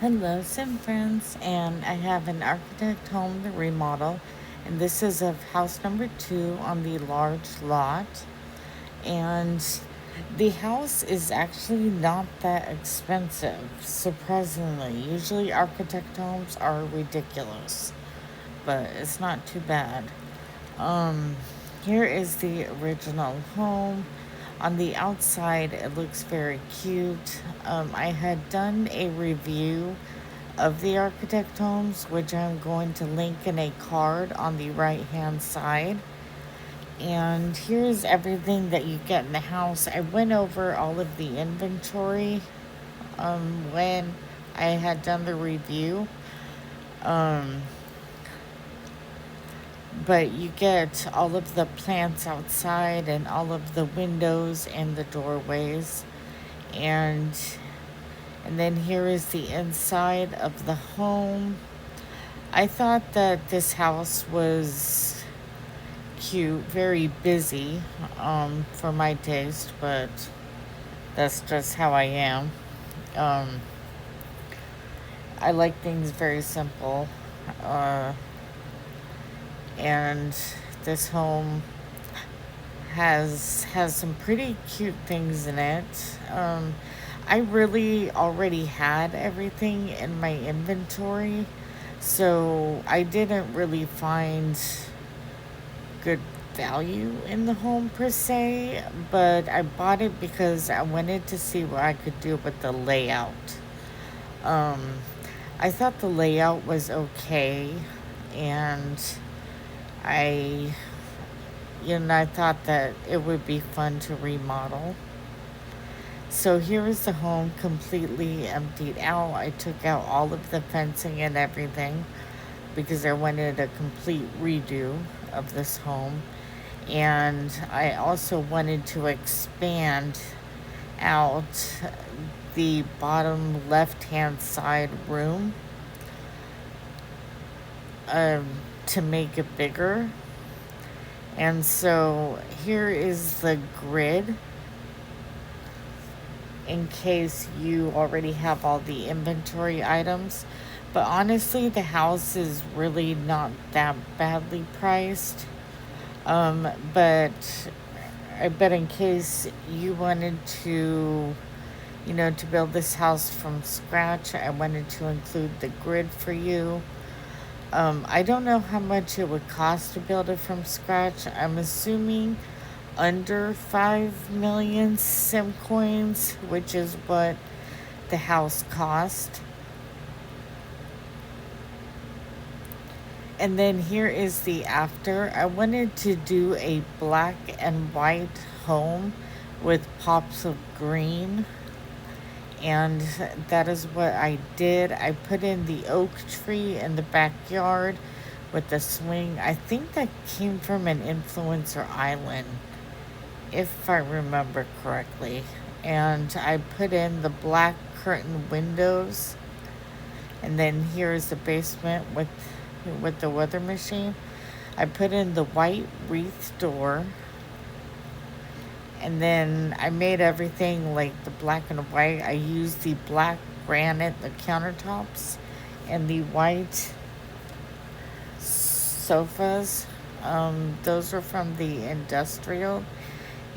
Hello, Sim friends, and I have an architect home to remodel, and this is of house number 2 on the large lot. And the house is actually not that expensive, surprisingly. Usually, architect homes are ridiculous, but it's not too bad. Um, Here is the original home. On the outside, it looks very cute. I had done a review of the architect homes, which I'm going to link in a card on the right hand side. And here's everything that you get in the house. I went over all of the inventory when I had done the review. Um, but you get all of the plants outside and all of the windows and the doorways. And then here is the inside of the home. I thought that this house was cute, very busy for my taste, but that's just how I am. Um, I like things very simple, uh, and this home has some pretty cute things in it. I really already had everything in my inventory, so I didn't really find good value in the home per se, but I bought it because I wanted to see what I could do with the layout. Um, I thought the layout was okay, and I, I thought that it would be fun to remodel. So here is the home completely emptied out. I took out all of the fencing and everything because I wanted a complete redo of this home. And I also wanted to expand out the bottom left hand side room um, to make it bigger. And so here is the grid in case you already have all the inventory items. But honestly, the house is really not that badly priced. But I bet in case you wanted to build this house from scratch, I wanted to include the grid for you. I don't know how much it would cost to build it from scratch. I'm assuming under 5 million sim coins, which is what the house cost. And then here is the after. I wanted to do a black and white home with pops of green. And that is what I did. I put in the oak tree in the backyard with the swing. I think that came from an influencer island, if I remember correctly. And I put in the black curtain windows. And then here's the basement with the weather machine. I put in the white wreath door, and then I made everything like the black and white. I used the black granite, the countertops, and the white sofas. Those are from the industrial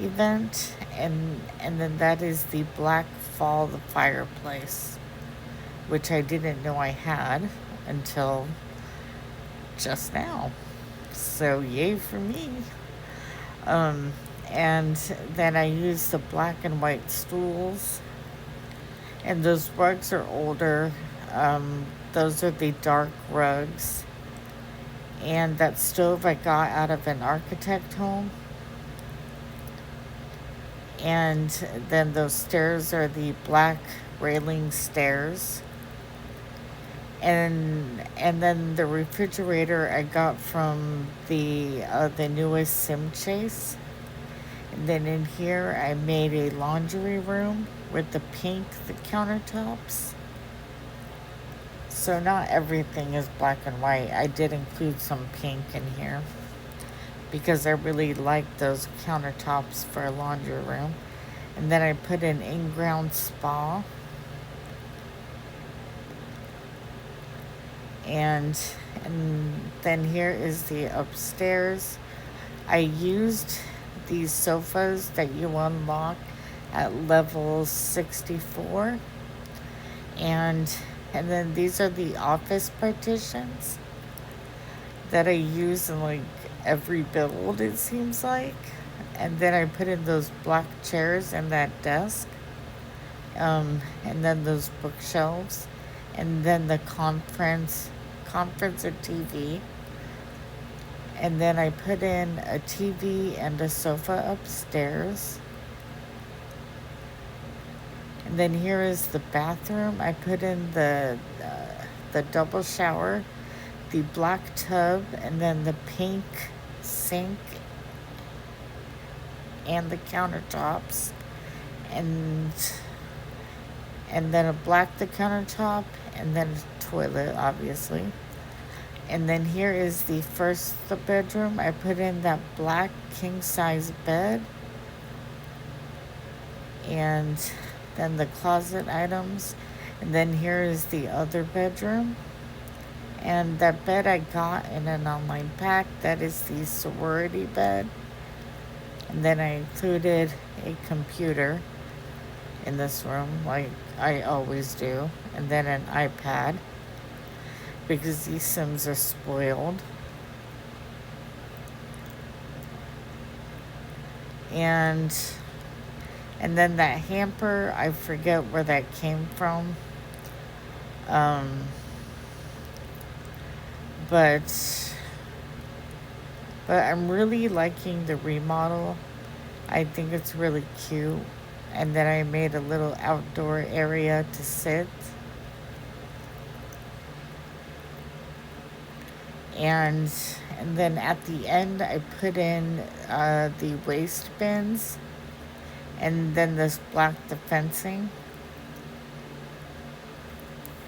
event, and then that is the black fall the fireplace, which I didn't know I had until just now. So yay for me. Um, and then I use the black and white stools. And those rugs are older. Those are the dark rugs. And that stove I got out of an architect home. And then those stairs are the black railing stairs. And then the refrigerator I got from the newest Sim Chase. And then in here, I made a laundry room with the pink, the countertops. So not everything is black and white. I did include some pink in here because I really like those countertops for a laundry room. And then I put an in-ground spa. and and then here is the upstairs. I used these sofas that you unlock at level 64, and and then these are the office partitions that I use in like every build, it seems like. And then I put in those black chairs and that desk, and then those bookshelves, and then the conference or TV. And then I put in a TV and a sofa upstairs. And then here is the bathroom. I put in the double shower, the black tub, and then the pink sink and the countertops, and and then a black the countertop, and then a toilet, obviously. And then here is the bedroom. I put in that black king size bed, and then the closet items. And then here is the other bedroom. And that bed I got in an online pack. That is the sorority bed. And then I included a computer in this room, like I always do. And then an iPad, because these Sims are spoiled. And and then that hamper, I forget where that came from. Um, but but I'm really liking the remodel. I think it's really cute. And then I made a little outdoor area to sit. And and then at the end, I put in the waste bins, and then this black the fencing.